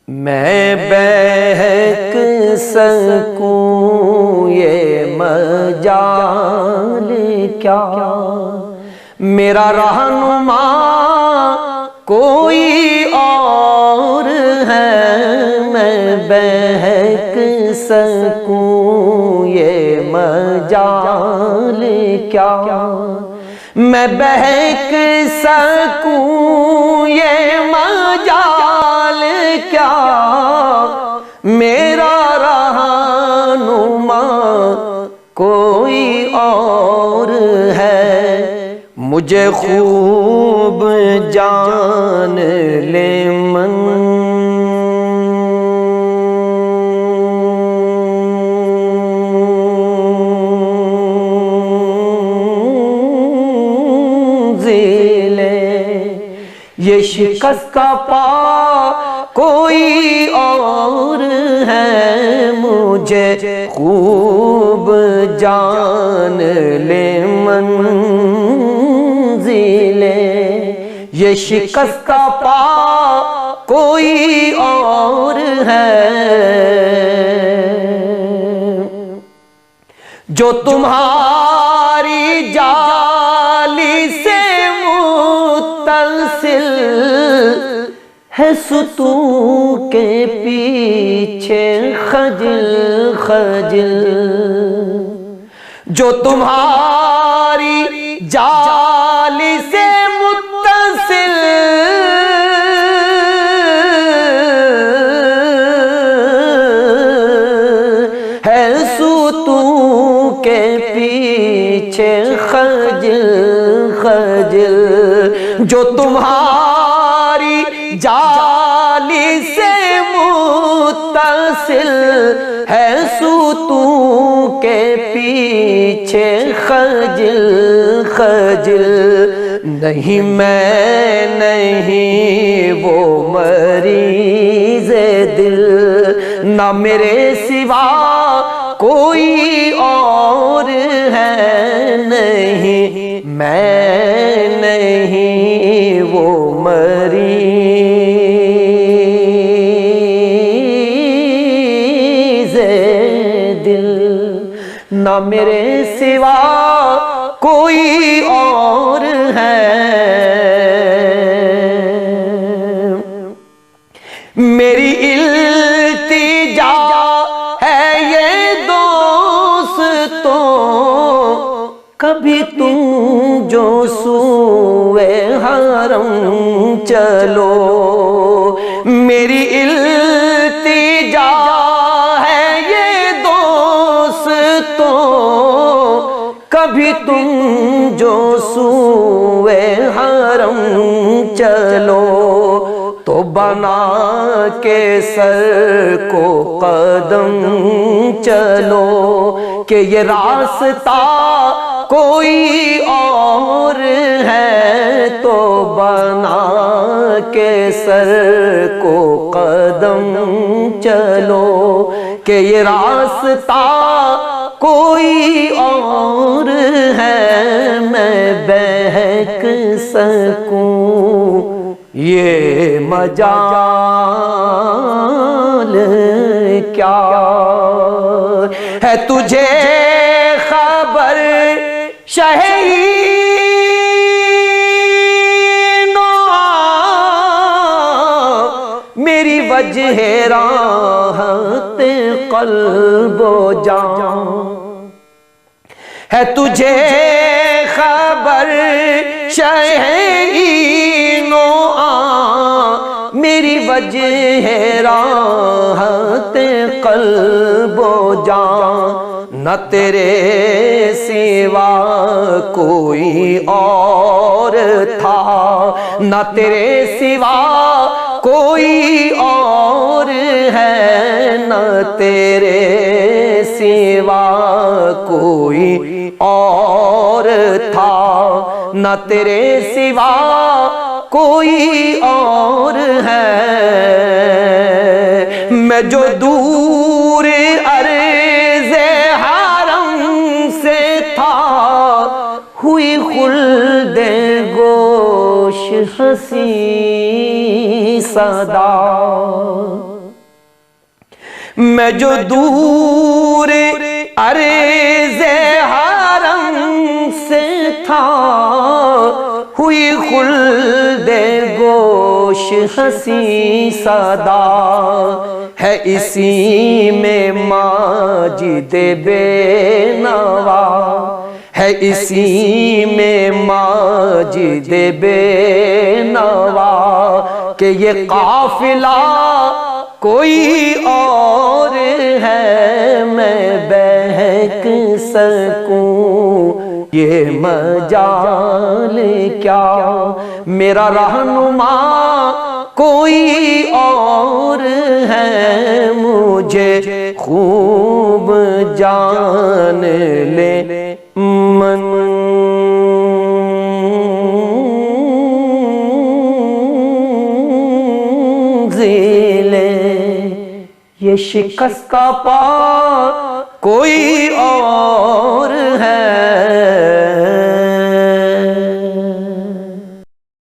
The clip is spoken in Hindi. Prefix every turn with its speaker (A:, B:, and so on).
A: मैं बहक सकूं ये मजाल क्या, मेरा रहनुमा कोई और है। मैं बहक सकूं ये मजाल क्या, मैं बहक सकूं ये मजाल क्या, मेरा रहनुमा कोई और है। मुझे खूब जान ले ये शिकस्ता पा कोई और है। मुझे खूब जान ले मंजिले, ये शिकस्ता पा कोई और है। जो तुम्हारी जाली से मुत्तसिल है सुतू के पीछे खजिल खजिल, जो तुम्हारी जाली से मुत्तसिल है सुतू के पीछे खजिल खजिल, जो तुम्हारी जाली से मुत्तसिल है सुतू के पीछे खजिल खजिल। नहीं मैं नहीं वो मरीज़े दिल, ना मेरे सिवा कोई और है। नहीं मैं नहीं वो मरीज़े दिल, ना मेरे सिवा कोई और है। मेरी इल्तिजा है ये दोस्तों, कभी तुम जो सूए हरम चलो। मेरी इल्तिजा है ये दोस्तों, कभी तुम जो सूए हरम चलो। तो बना के सर को कदम चलो, कि ये रास्ता कोई और है। तो बना के सर को कदम चलो, कि ये रास्ता कोई और है। मैं बहक सकूं ये मजाल क्या है। तुझे खबर शहीनो मेरी वजह राहत क़ल्बो जान है। तुझे खबर शहीनो मेरी वजह राहत क़ल्बो जान, न तेरे सिवा कोई और था, न तेरे सिवा कोई और है। न तेरे सिवा कोई और था, न तेरे सिवा कोई और है। मैं जो दूर अर्ज़े हरम से था, हुई खुल्दे गोश हसी सदा। मैं जो दूर अर्ज़े हरम से था, हुई खुल्दे गोश हसी सदा, है इसी में माजिदे बेनवा, है इसी में माजिदे बेनवा, कि ये काफिला कोई और है मैं बहक सकूं, ये मजाल क्या, मेरा रहनुमा कोई और है, मुझे खूब जान ले ये शिकस्त का पा कोई और है,